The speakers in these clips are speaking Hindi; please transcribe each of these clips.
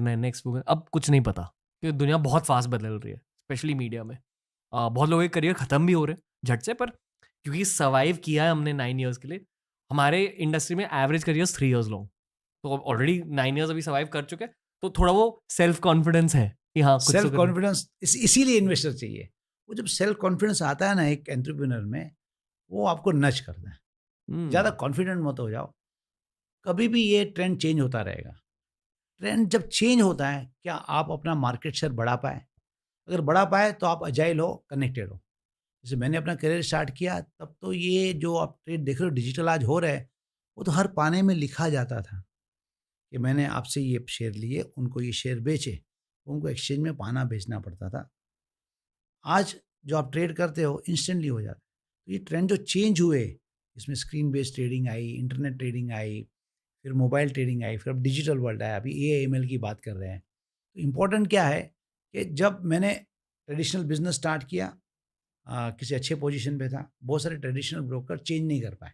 नेक्स्ट अब कुछ नहीं पता क्योंकि दुनिया बहुत फास्ट बदल रही है, स्पेशली मीडिया में। बहुत लोगों के करियर खत्म भी हो रहे हैं झट से, पर क्योंकि सर्वाइव किया है हमने 9 ईयर्स के लिए, हमारे इंडस्ट्री में एवरेज करियर 3 ईयर्स लॉन्ग, तो ऑलरेडी 9 ईयर्स अभी सर्वाइव कर चुके हैं, तो थोड़ा वो सेल्फ कॉन्फिडेंस है कि हाँ कुछ तो सेल्फ करना है। कॉन्फिडेंस इसीलिए इन्वेस्टर चाहिए। वो जब सेल्फ कॉन्फिडेंस आता है ना एक एंटरप्रेन्योर में, वो आपको नच करता है। ज़्यादा कॉन्फिडेंट मत हो जाओ। कभी भी ये ट्रेंड चेंज होता रहेगा। ट्रेंड जब चेंज होता है, क्या आप अपना मार्केट शेयर बढ़ा पाए? अगर बढ़ा पाए तो आप अजाइल हो, कनेक्टेड हो। जैसे मैंने अपना करियर स्टार्ट किया, तब तो ये जो आप ट्रेड देख रहे हो डिजिटल आज हो रहा है, वो तो हर पाने में लिखा जाता था कि मैंने आपसे ये शेयर लिए, उनको ये शेयर बेचे, उनको एक्सचेंज में पाना बेचना पड़ता था। आज जो आप ट्रेड करते हो इंस्टेंटली हो जाता है। तो ये ट्रेंड जो चेंज हुए, इसमें screen based trading I, internet trading I, फिर मोबाइल ट्रेडिंग आई, फिर अब डिजिटल वर्ल्ड आया, अभी एआईएमएल की बात कर रहे हैं। तो इम्पोर्टेंट क्या है कि जब मैंने ट्रेडिशनल बिजनेस स्टार्ट किया, किसी अच्छे पोजीशन पे था, बहुत सारे ट्रेडिशनल ब्रोकर चेंज नहीं कर पाए,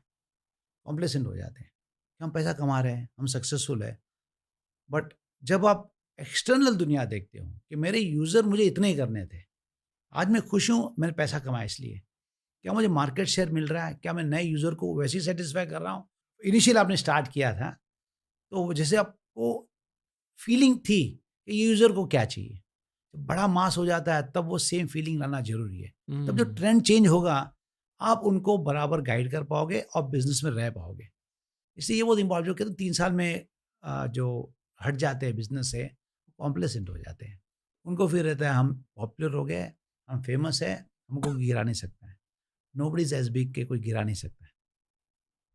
कॉम्प्लेसेंट हो जाते हैं कि हम पैसा कमा रहे हैं, हम सक्सेसफुल है। बट जब आप एक्सटर्नल दुनिया देखते हो कि मेरे यूज़र मुझे इतने ही करने थे, आज मैं खुश हूँ, मैंने पैसा कमाया इसलिए। क्या मुझे मार्केट शेयर मिल रहा है? क्या मैं नए यूज़र को वैसे ही सैटिस्फाई कर रहा हूँ? इनिशियल आपने स्टार्ट किया था, तो जैसे आपको फीलिंग थी कि ये यूज़र को क्या चाहिए? जब बड़ा मास हो जाता है, तब वो सेम फीलिंग लाना ज़रूरी है। तब जो ट्रेंड चेंज होगा, आप उनको बराबर गाइड कर पाओगे और बिज़नेस में रह पाओगे। इसलिए ये बहुत इम्पोर्टेंट, जो कहते हैं 3 साल में जो हट जाते हैं बिज़नेस से, कॉम्प्लेसेंट हो जाते हैं। उनको फिर रहता है हम पॉपुलर हो गए, हम फेमस है, हमको गिरा नहीं सकता है। नोबडी इज़ एज़ बिग, के कोई गिरा नहीं सकता है।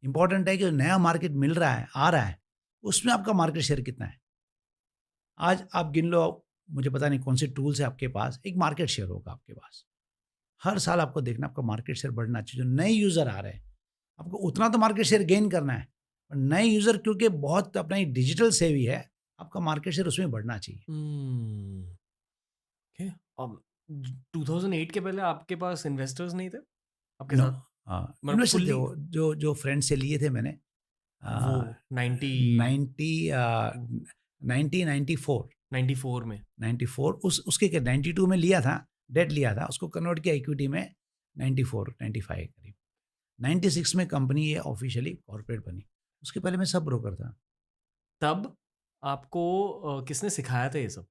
इम्पोर्टेंट है कि जो नया मार्केट मिल रहा है, आ रहा है, उसमें आपका मार्केट शेयर कितना है? आज आप गिन लो, मुझे पता नहीं कौन से टूल्स है आपके पास, एक मार्केट शेयर होगा आपके पास। हर साल आपको देखना आपका मार्केट शेयर बढ़ना चाहिए। जो नए यूज़र आ रहे हैं, आपको उतना तो मार्केट शेयर गेन करना है। और नए यूज़र क्योंकि बहुत अपना ही डिजिटल सेवी है, आपका मार्केट शेयर उसमें बढ़ना चाहिए। ओके। अब 2008 के पहले आपके पास इन्वेस्टर्स नहीं थे आपके नो, साथ, मतलब इन्वेस्टर थे फुल्ली वो, जो फ्रेंड से लिए थे मैंने। वो 90 90 1994 94 में। 94 उसके क्या 92 में लिया था, डेट लिया था, उसको कन्वर्ट किया इक्विटी में 94 95 करीब। 96 में कंपनी ये ऑफिशियली कॉर्पोरेट बनी। उसके पहले मैं सब ब्रोकर था। तब आपको किसने सिखाया था ये सब?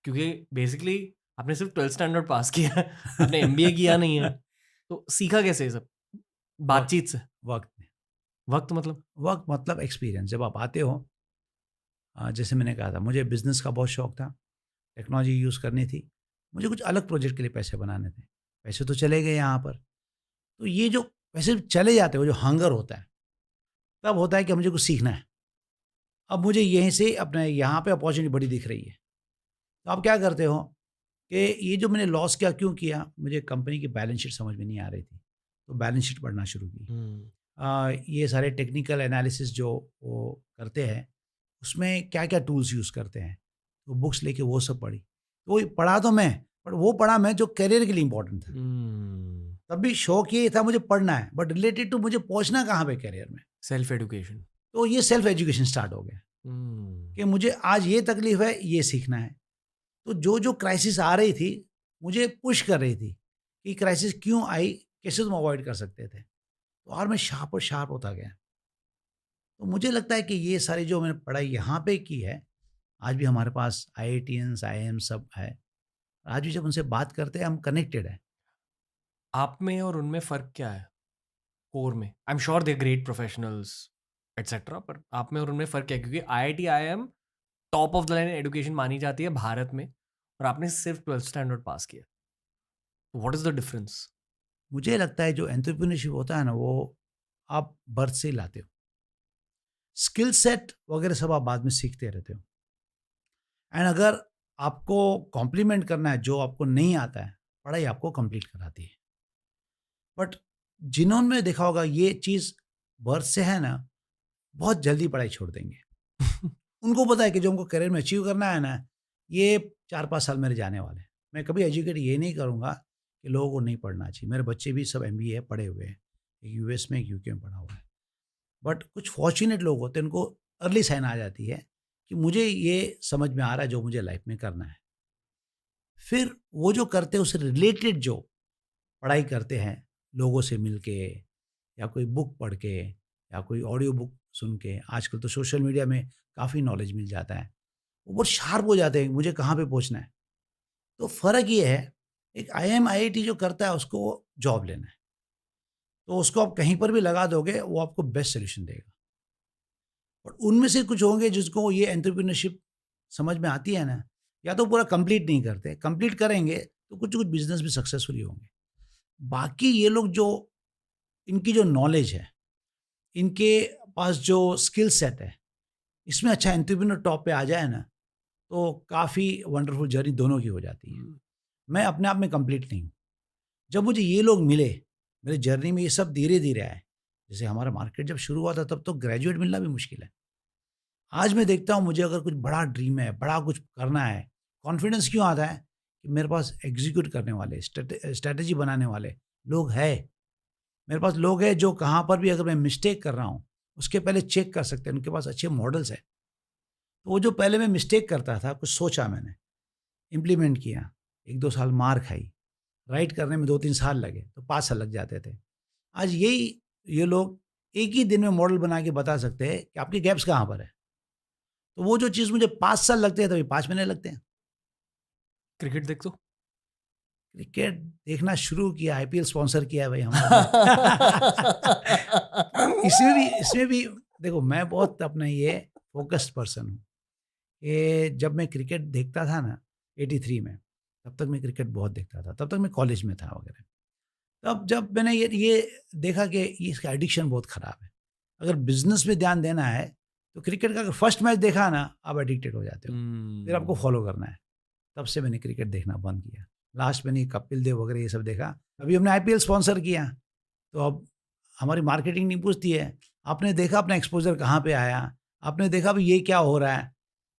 क्योंकि बेसिकली आपने सिर्फ 12th स्टैंडर्ड पास किया है, आपने एमबीए किया नहीं है, तो सीखा कैसे ये सब? वक्त बातचीत से? वक्त वक्त मतलब? वक्त मतलब एक्सपीरियंस। जब आप आते हो, जैसे मैंने कहा था, मुझे बिजनेस का बहुत शौक था, टेक्नोलॉजी यूज़ करनी थी, मुझे कुछ अलग प्रोजेक्ट के लिए पैसे बनाने थे। पैसे तो चले गए यहाँ पर, तो ये जो पैसे चले जाते हो, जो हंगर होता है, तब होता है कि मुझे कुछ सीखना है। अब मुझे यहीं से अपने यहाँ पे अपॉर्चुनिटी बड़ी दिख रही है, तो आप क्या करते हो कि ये जो मैंने लॉस किया, क्यों किया? मुझे कंपनी की बैलेंस शीट समझ में नहीं आ रही थी, तो बैलेंस शीट पढ़ना शुरू की। ये सारे टेक्निकल एनालिसिस जो वो करते हैं, उसमें क्या-क्या टूल्स यूज़ करते हैं, तो बुक्स लेके वो सब पढ़ी। तो वही पढ़ा तो मैं, पर वो पढ़ा मैं जो करियर के लिए इम्पोर्टेंट था। तब भी शौक ये था मुझे पढ़ना है, बट रिलेटेड टू मुझे पहुँचना कहाँ पे करियर में। Self education. तो ये सेल्फ एजुकेशन स्टार्ट हो गया कि मुझे आज ये तकलीफ है, ये सीखना है। तो जो क्राइसिस आ रही थी, मुझे पुश कर रही थी कि क्राइसिस क्यों आई, कैसे तुम अवॉइड कर सकते थे। तो और मैं शार्प और शार्प होता गया। तो मुझे लगता है कि ये सारी जो मैंने पढ़ाई यहाँ पे की है, आज भी हमारे पास आईआईटियंस, आईआईएम सब है। आज भी जब उनसे बात करते हैं, हम कनेक्टेड हैं। आप में और उनमें फ़र्क क्या है कोर में? I am sure they are great professionals etcetera, पर आप में और उनमें फ़र्क क्या है? क्योंकि IIT, IIM top of the line education मानी जाती है भारत में, और आपने सिर्फ 12th स्टैंडर्ड पास किया। What is the difference? मुझे लगता है जो एंटरप्रेन्योरशिप होता है ना, वो आप बर्थ से ही लाते हो। स्किल सेट वगैरह सब आप बाद में सीखते रहते हो। एंड अगर आपको कॉम्प्लीमेंट करना है जो आपको नहीं आता है, पढ़ाई आपको कंप्लीट कराती है। बट जिन्होंने देखा होगा ये चीज़ बर्थ से है ना, बहुत जल्दी पढ़ाई छोड़ देंगे। उनको पता है कि जो हमको करियर में अचीव करना है ना, ये 4-5 साल मेरे जाने वाले हैं। मैं कभी एजुकेट ये नहीं करूँगा कि लोगों को नहीं पढ़ना चाहिए। मेरे बच्चे भी सब एमबीए पढ़े हुए हैं। एक यूएस में, एक यूके में पढ़ा हुआ है। बट कुछ फॉर्च्यूनेट लोग होते हैं, उनको अर्ली साइन आ जाती है कि मुझे ये समझ में आ रहा है जो मुझे लाइफ में करना है। फिर वो जो करते हैं उससे रिलेटेड जो पढ़ाई करते हैं, लोगों से मिल के या कोई बुक पढ़ के या कोई ऑडियो बुक सुन के, आजकल तो सोशल मीडिया में काफ़ी नॉलेज मिल जाता है, वो बहुत शार्प हो जाते हैं मुझे कहाँ पे पहुँचना है। तो फ़र्क ये है, एक आईआईएम आईआईटी जो करता है उसको जॉब लेना है, तो उसको आप कहीं पर भी लगा दोगे वो आपको बेस्ट सॉल्यूशन देगा। और उनमें से कुछ होंगे जिसको ये एंटरप्रेन्योरशिप समझ में आती है ना, या तो पूरा कंप्लीट नहीं करते, कंप्लीट करेंगे तो कुछ-कुछ बिज़नेस भी सक्सेसफुली होंगे। बाकी ये लोग जो इनकी जो नॉलेज है, इनके पास जो स्किल सेट है, इसमें अच्छा एंटरप्रेन्योर टॉप पे आ जाए ना, तो काफ़ी वंडरफुल जर्नी दोनों की हो जाती है। मैं अपने आप में कंप्लीट नहीं हूँ। जब मुझे ये लोग मिले, मेरी जर्नी में ये सब धीरे-धीरे आए। जैसे हमारा मार्केट जब शुरू हुआ था तब तो ग्रेजुएट मिलना भी मुश्किल है। आज मैं देखता हूँ मुझे अगर कुछ बड़ा ड्रीम है, बड़ा कुछ करना है, कॉन्फिडेंस क्यों आता है? कि मेरे पास एग्ज़ीक्यूट करने वाले, स्ट्रैटेजी बनाने वाले लोग हैं। मेरे पास लोग हैं जो कहाँ पर भी अगर मैं मिस्टेक कर रहा हूँ, उसके पहले चेक कर सकते हैं, उनके पास अच्छे मॉडल्स हैं। तो वो जो पहले मैं मिस्टेक करता था, कुछ सोचा मैंने, इम्प्लीमेंट किया, 1-2 साल मार खाई, राइट करने में 2-3 साल लगे, तो 5 साल लग जाते थे। आज ये लोग एक ही दिन में मॉडल बना के बता सकते हैं कि आपके गैप्स कहाँ पर है। तो वो जो चीज़ मुझे 5 साल लगते हैं, तो अभी 5 महीने लगते हैं। क्रिकेट देखते हो? क्रिकेट देखना शुरू किया, आईपीएल स्पॉन्सर किया है भाई हमारा। इसमें भी देखो मैं बहुत अपना ये फ़ोकस्ड पर्सन हूँ। ये जब मैं क्रिकेट देखता था ना 83 में, तब तक मैं क्रिकेट बहुत देखता था, तब तक मैं कॉलेज में था वगैरह। तब जब मैंने ये देखा कि ये इसका एडिक्शन बहुत ख़राब है। अगर बिज़नेस में ध्यान देना है, तो क्रिकेट का अगर फर्स्ट मैच देखा ना, आप एडिक्टेड हो जाते हो। फिर आपको फॉलो करना है। तब से मैंने क्रिकेट देखना बंद किया। लास्ट मैंने कपिल देव वगैरह ये सब देखा। अभी हमने आईपीएल स्पॉन्सर किया, तो अब हमारी मार्केटिंग नहीं पूछती है, आपने देखा अपना एक्सपोज़र कहाँ पे आया? आपने देखा अभी ये क्या हो रहा है?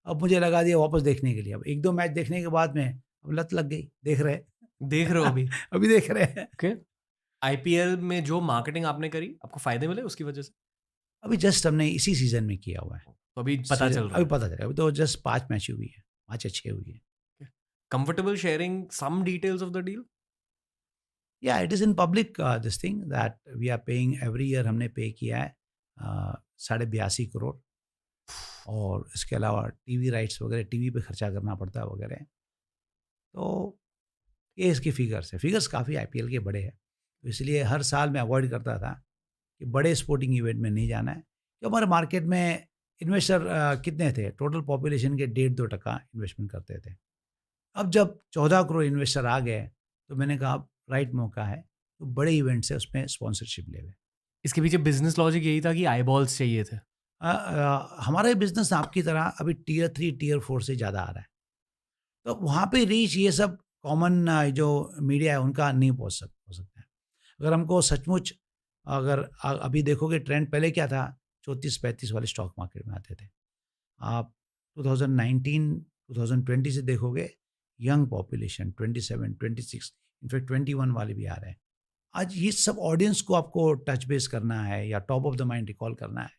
अब मुझे लगा दिया वापस देखने के लिए। अब 1-2 मैच देखने के बाद में अब लत लग गई, देख रहे देख रहे हो अभी? अभी देख रहे हैं। ओके। आईपीएल में जो मार्केटिंग आपने करी, आपको फ़ायदे मिले उसकी वजह से? अभी जस्ट हमने इसी सीज़न में किया हुआ है। तो अभी पता चल रहा अभी है। पता चला, अभी तो जस्ट 5 मैच हुई है, 5 या 6 हुई है। Comfortable sharing some details of the deal? या it is in public this thing that we are paying every year हमने पे किया है 82.5 करोड़। और इसके अलावा टीवी राइट्स वगैरह टीवी पे खर्चा करना पड़ता है वगैरह। तो ये इसकी फिगर्स है, फिगर्स काफ़ी आईपीएल के बड़े हैं, तो इसलिए हर साल मैं अवॉइड करता था कि बड़े स्पोर्टिंग इवेंट में नहीं जाना है। कि हमारे मार्केट में इन्वेस्टर कितने थे, टोटल पॉपुलेशन के 1.5-2% इन्वेस्टमेंट करते थे। अब जब 14 करोड़ इन्वेस्टर आ गए, तो मैंने कहा अब राइट मौका है, तो बड़े इवेंट्स है उसमें स्पॉन्सरशिप ले लें। इसके पीछे बिज़नेस लॉजिक यही था कि आईबॉल्स चाहिए थे? हमारा बिज़नेस आपकी तरह अभी टियर 3, टियर 4 से ज़्यादा आ रहा है। तो वहाँ पे रीच ये सब कॉमन जो मीडिया है उनका नहीं हो सकता है। अगर हमको सचमुच अगर अभी देखोगे ट्रेंड पहले क्या था, 34-35 वाले स्टॉक मार्केट में आते थे। आप 2019, 2020 से देखोगे यंग पॉपुलेशन 27, 26 इनफैक्ट 21 वाले भी आ रहे हैं। आज ये सब ऑडियंस को आपको टच बेस करना है या top of the mind recall करना है,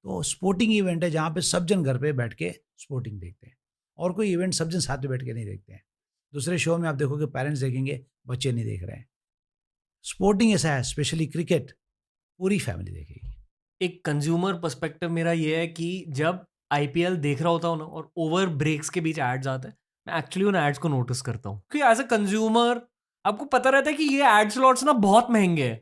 तो स्पोर्टिंग इवेंट है जहाँ पे सब जन घर पे बैठ के स्पोर्टिंग देखते हैं और कोई इवेंट सब जन साथ में बैठ के नहीं देखते हैं। दूसरे शो में आप देखोगे पेरेंट्स देखेंगे, बच्चे नहीं देख रहे हैं। स्पोर्टिंग ऐसा है, स्पेशली क्रिकेट, पूरी फैमिली देखेगी। एक कंज्यूमर पर्सपेक्टिव मेरा ये है कि जब आईपीएल देख रहा होता हूँ ना और ओवर ब्रेक्स के बीच एड्स आते हैं, मैं एक्चुअली उन एड्स को नोटिस करता हूँ क्योंकि एज अ कंज्यूमर आपको पता रहता है कि ये एड स्लॉट्स ना बहुत महंगे हैं,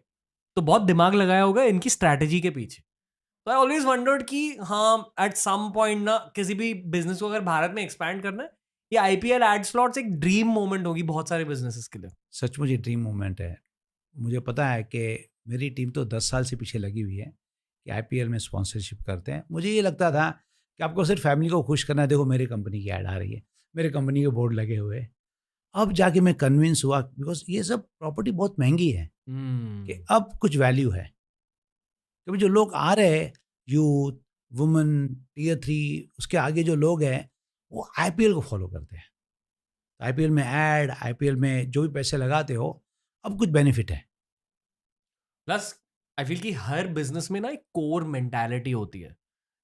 तो बहुत दिमाग लगाया होगा इनकी स्ट्रैटेजी के पीछे। तो आई ऑलवेज वंडर्ड कि हाँ एट सम पॉइंट ना किसी भी बिजनेस को अगर भारत में एक्सपैंड करना है, ये आईपीएल एड स्लॉट्स एक ड्रीम मोमेंट होगी बहुत सारे बिजनेसेस के लिए। सचमुच ये ड्रीम मोमेंट है। मुझे पता है कि मेरी टीम तो 10 साल से पीछे लगी हुई है कि आईपीएल में स्पॉन्सरशिप करते हैं। मुझे ये लगता था कि आपको सिर्फ फैमिली को खुश करना है, देखो मेरी कंपनी की ऐड आ रही है, मेरे कंपनी के बोर्ड लगे हुए हैं। अब जाके मैं कन्विंस हुआ बिकॉज़ ये सब प्रॉपर्टी बहुत महँगी है कि अब कुछ वैल्यू है। क्योंकि जो लोग आ रहे हैं यूथ, वुमेन, टियर 3 उसके आगे जो लोग हैं, वो आईपीएल को फ़ॉलो करते हैं। आईपीएल में ऐड, आईपीएल में जो भी पैसे लगाते हो, अब कुछ बेनिफिट है। प्लस आई फील कि हर बिजनेस में ना एक कोर मेंटालिटी होती है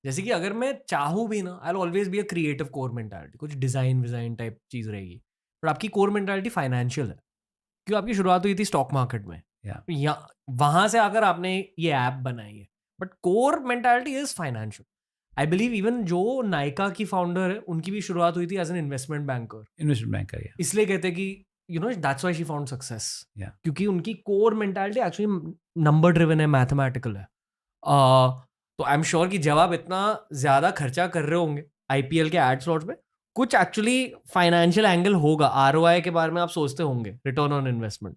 जैसे कि अगर मैं चाहूँ भी ना, I will always be a creative core mentality, कुछ डिजाइन विजाइन टाइप चीज रहेगी, पर आपकी कोर मेंटालिटी फाइनेंशियल है, क्यों आपकी शुरुआत हुई थी स्टॉक मार्केट में, या या वहां से आकर आपने ये ऐप बनाई है, but core mentality is financial. I believe even जो नायका की फाउंडर है, उनकी भी शुरुआत हुई थी as an investment banker, investment banker इसलिए कहते हैं कि that's why she found success, या क्योंकि उनकी core mentality actually number driven है, मैथमेटिकल है। तो आई एम श्योर कि जब आप इतना ज्यादा खर्चा कर रहे होंगे आईपीएल के एड स्लॉट्स में, कुछ एक्चुअली फाइनेंशियल एंगल होगा, आरओआई के बारे में आप सोचते होंगे, रिटर्न ऑन इन्वेस्टमेंट।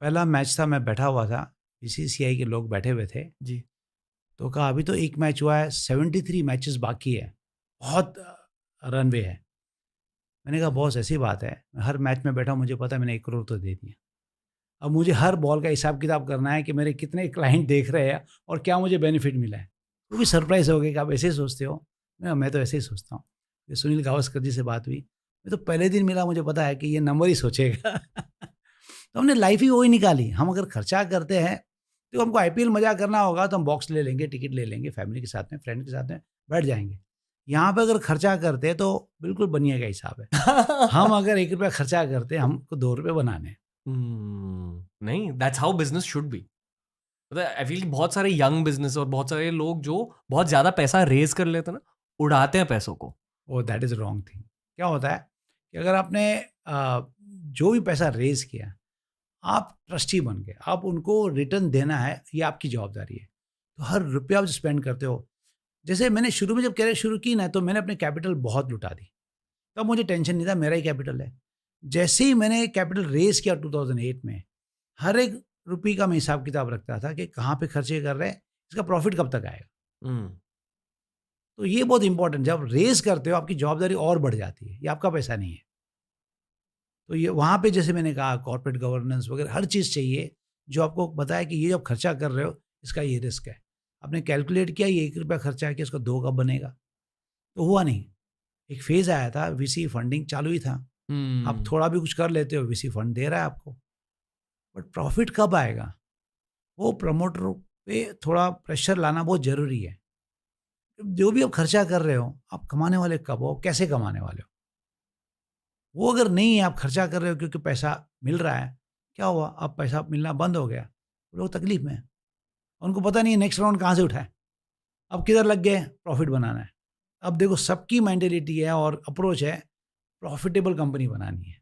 पहला मैच था, मैं बैठा हुआ था, बीसीसीआई के लोग बैठे हुए थे, जी। तो कहा अभी तो एक मैच हुआ है, 73 मैचेस बाकी है, बहुत रनवे है। मैंने कहा बॉस ऐसी बात है, मैं हर मैच में बैठा हूं, मुझे पता है मैंने 1 करोड़ तो दे दिया, अब मुझे हर बॉल का हिसाब किताब करना है कि मेरे कितने क्लाइंट देख रहे हैं और क्या मुझे बेनिफिट मिला है। वो भी सरप्राइज हो गया कि आप ऐसे ही सोचते हो। मैं तो ऐसे ही सोचता हूँ। फिर सुनील गावस्कर जी से बात हुई, मैं तो पहले दिन मिला, मुझे पता है कि ये नंबर ही सोचेगा। तो हमने लाइफ ही वही निकाली। हम अगर खर्चा करते हैं तो हमको आईपीएल मजा करना होगा तो हम बॉक्स ले लेंगे, टिकट ले लेंगे, फैमिली के साथ में, फ्रेंड के साथ में बैठ जाएंगे। यहाँ पे अगर खर्चा करते हैं तो बिल्कुल बनिए का हिसाब है। हम अगर 1 रुपया खर्चा करते हैं, हमको 2 रुपये बनाने हैं। नहीं, that's how business should be. मतलब आई फील बहुत सारे यंग बिजनेस और बहुत सारे लोग जो बहुत ज्यादा पैसा रेज कर लेते हैं ना, उड़ाते हैं पैसों को। ओ दैट इज़ रॉन्ग थिंग। क्या होता है कि अगर आपने जो भी पैसा रेज किया, आप ट्रस्टी बन गए, आप उनको रिटर्न देना है, ये आपकी जवाबदारी है। तो हर रुपया आप स्पेंड करते हो, जैसे मैंने शुरू में जब कैरियर शुरू की ना, तो मैंने अपने कैपिटल बहुत लुटा दी। तब मुझे टेंशन नहीं था, मेरा ही कैपिटल है। जैसे ही मैंने कैपिटल रेज किया 2008 में, हर एक रुपये का मैं हिसाब किताब रखता था कि कहाँ पे खर्चे कर रहे हैं, इसका प्रॉफिट कब तक आएगा। हम्म। तो ये बहुत इंपॉर्टेंट, जब रेज करते हो आपकी जवाबदारी और बढ़ जाती है, ये आपका पैसा नहीं है। तो ये वहाँ पे जैसे मैंने कहा, कॉर्पोरेट गवर्नेंस वगैरह हर चीज़ चाहिए, जो आपको बताया कि ये जब खर्चा कर रहे हो, इसका ये रिस्क है। आपने कैलकुलेट किया, ये 1 रुपया खर्चा किया, इसका 2 कब बनेगा? तो हुआ नहीं। एक फेज़ आया था, वीसी फंडिंग चालू ही था। आप थोड़ा भी कुछ कर लेते हो, वीसी फंड दे रहा है आपको। बट प्रॉफिट कब आएगा? वो प्रमोटर पे थोड़ा प्रेशर लाना बहुत ज़रूरी है। जो भी आप खर्चा कर रहे हो, आप कमाने वाले कब हो, कैसे कमाने वाले हो? वो अगर नहीं है, आप खर्चा कर रहे हो क्योंकि पैसा मिल रहा है, क्या हुआ? अब पैसा मिलना बंद हो गया, वो लोग तकलीफ में हैं। उनको पता नहीं है नेक्स्ट राउंड कहाँ से उठाएं। अब किधर लग गए? प्रॉफिट बनाना है। अब देखो, सबकी मेंटेलिटी है और अप्रोच है, प्रॉफिटेबल कंपनी बनानी है।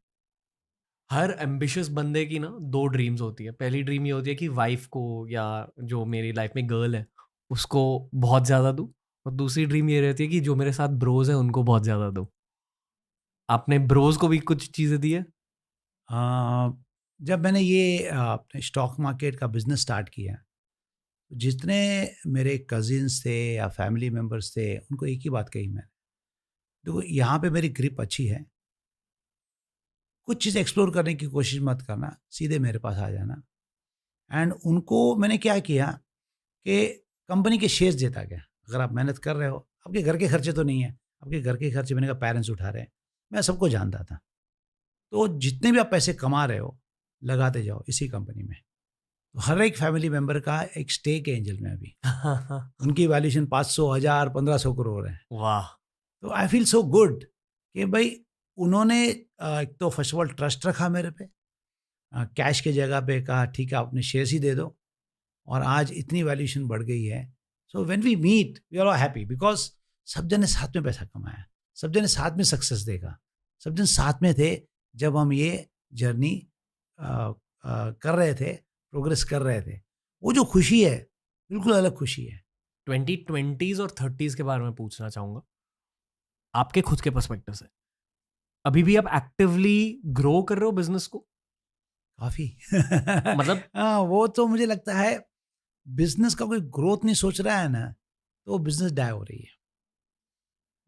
हर एम्बिशियस बंदे की ना 2 ड्रीम्स होती है। पहली ड्रीम ये होती है कि वाइफ को, या जो मेरी लाइफ में गर्ल है, उसको बहुत ज़्यादा दूँ, और दूसरी ड्रीम ये रहती है कि जो मेरे साथ ब्रोज हैं उनको बहुत ज़्यादा दूँ। आपने ब्रोज को भी कुछ चीज़ें दी है? अ, जब मैंने ये अपने स्टॉक मार्केट का बिजनेस स्टार्ट किया, जितने मेरे कजिन्स थे या फैमिली मेंबर्स थे, उनको एक ही बात कही मैंने, देखो यहाँ पे मेरी ग्रिप अच्छी है, कुछ चीज़ एक्सप्लोर करने की कोशिश मत करना, सीधे मेरे पास आ जाना। एंड उनको मैंने क्या किया कि कंपनी के शेयर्स देता गया। अगर आप मेहनत कर रहे हो, आपके घर के खर्चे तो नहीं है, आपके घर के खर्चे मैंने कहा पेरेंट्स उठा रहे हैं, मैं सबको जानता था। तो जितने भी आप पैसे कमा रहे हो, लगाते जाओ इसी कंपनी में। तो हर एक फैमिली मेंबर का एक स्टेक है एंजल में अभी। उनकी वैल्यूएशन 500, 1000, 1500 करोड़ है। वाह! तो आई फील सो गुड कि भाई उन्होंने एक तो फर्स्ट ऑफ ऑल ट्रस्ट रखा मेरे पे, कैश के जगह पे कहा ठीक है आपने शेयर्स ही दे दो, और आज इतनी वैल्यूएशन बढ़ गई है। So when we meet we are all happy because सब जने साथ में पैसा कमाया, सब जने साथ में सक्सेस देखा, सब जन साथ में थे जब हम ये जर्नी कर रहे थे, प्रोग्रेस कर रहे थे। वो जो खुशी है, बिल्कुल अलग खुशी है। 2020s और 30s के बारे में पूछना चाहूँगा, आपके खुद के पर्सपेक्टिव से। अभी भी आप एक्टिवली ग्रो कर रहे हो बिज़नेस को? काफ़ी मतलब हाँ, वो तो मुझे लगता है बिज़नेस का कोई ग्रोथ नहीं सोच रहा है ना, तो बिज़नेस डाई हो रही है।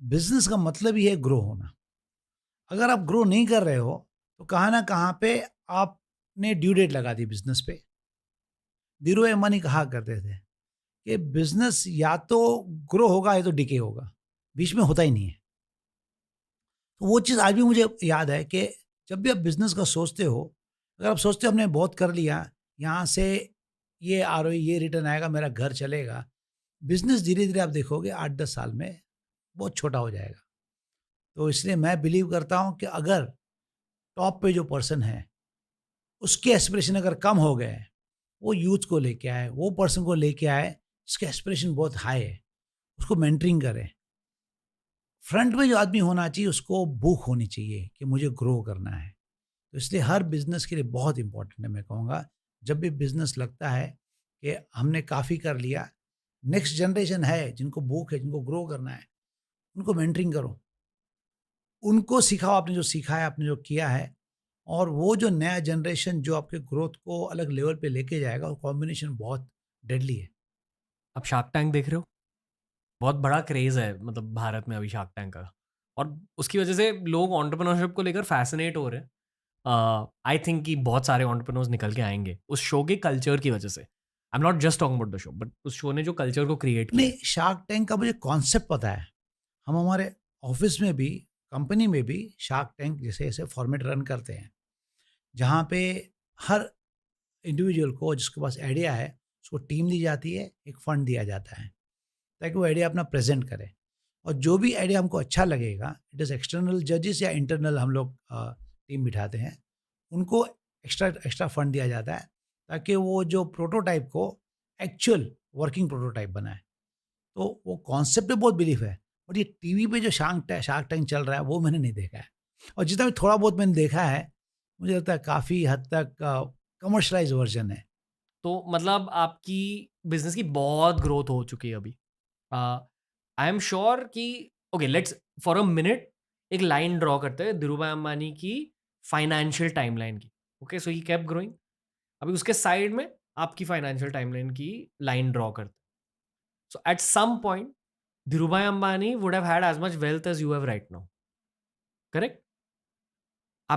बिज़नेस का मतलब ही है ग्रो होना। अगर आप ग्रो नहीं कर रहे हो, तो कहाँ न कहाँ पे आपने ड्यू डेट लगा दी बिज़नेस पे। धीरू अंबानी कहा करते थे कि बिज़नेस या तो ग्रो होगा या तो डिके होगा, बीच में होता ही नहीं है। तो वो चीज़ आज भी मुझे याद है कि जब भी आप बिज़नेस का सोचते हो, अगर आप सोचते हो हमने बहुत कर लिया, यहाँ से ये आरओई, ये रिटर्न आएगा, मेरा घर चलेगा, बिजनेस धीरे धीरे आप देखोगे 8-10 साल में बहुत छोटा हो जाएगा। तो इसलिए मैं बिलीव करता हूँ कि अगर टॉप पे जो पर्सन है उसके एस्पिरेशन अगर कम हो गए, वो यूथ को लेके आए, वो पर्सन को लेके आए जिसके एस्पिरेशन बहुत हाई है, उसको मेंटरिंग करें। फ्रंट में जो आदमी होना चाहिए उसको भूख होनी चाहिए कि मुझे ग्रो करना है। तो इसलिए हर बिजनेस के लिए बहुत इंपॉर्टेंट है। मैं कहूँगा जब भी बिजनेस लगता है कि हमने काफ़ी कर लिया, नेक्स्ट जनरेशन है जिनको भूख है, जिनको ग्रो करना है, उनको मेंटरिंग करो, उनको सिखाओ आपने जो सीखा है, आपने जो किया है, और वो जो नया जनरेशन जो आपके ग्रोथ को अलग लेवल पे लेके जाएगा, वो कॉम्बिनेशन बहुत डेडली है। आप शार्क टैंक देख रहे हो? बहुत बड़ा क्रेज़ है मतलब भारत में अभी शार्क टैंक का, और उसकी वजह से लोग एंटरप्रेन्योरशिप को लेकर फ़ैसिनेट हो रहे हैं। आई थिंक कि बहुत सारे एंटरप्रेन्योर्स निकल के आएँगे उस शो के कल्चर की वजह से। I am not just talking about the show, but उस शो ने जो कल्चर को क्रिएट किया नहीं, है। शार्क टैंक का मुझे कॉन्सेप्ट पता है। हम हमारे ऑफिस में भी, कंपनी में भी शार्क टैंक जैसे ऐसे फॉर्मेट रन करते हैं, जहाँ पे हर इंडिविजुअल को जिसके पास आइडिया है, उसको टीम दी जाती है, एक फंड दिया जाता है, ताकि वो आइडिया अपना प्रेज़ेंट करे। और जो भी आइडिया हमको अच्छा लगेगा, इट इज़ एक्सटर्नल जजेस या इंटरनल हम लोग टीम बिठाते हैं, उनको एक्स्ट्रा एक्स्ट्रा फंड दिया जाता है, ताकि वो जो प्रोटोटाइप को एक्चुअल वर्किंग प्रोटोटाइप बनाए। तो वो कॉन्सेप्ट पे बहुत बिलीफ है, बट ये टीवी पे जो शार्क टैंक चल रहा है, वो मैंने नहीं देखा है। और जितना भी थोड़ा बहुत मैंने देखा है, मुझे लगता है काफ़ी हद तक कमर्शियलाइज़ वर्ज़न है। तो मतलब आपकी बिज़नेस की बहुत ग्रोथ हो चुकी है अभी। आई एम श्योर कि okay, let's for a minute एक लाइन ड्रॉ करते हैं धीरूभाई अंबानी की फाइनेंशियल टाइमलाइन की। Okay, so he kept growing. अभी उसके साइड में आपकी फाइनेंशियल टाइमलाइन की लाइन ड्रॉ करते हैं। So at some point Dhirubhai Ambani would have had as much wealth as you have right now, correct?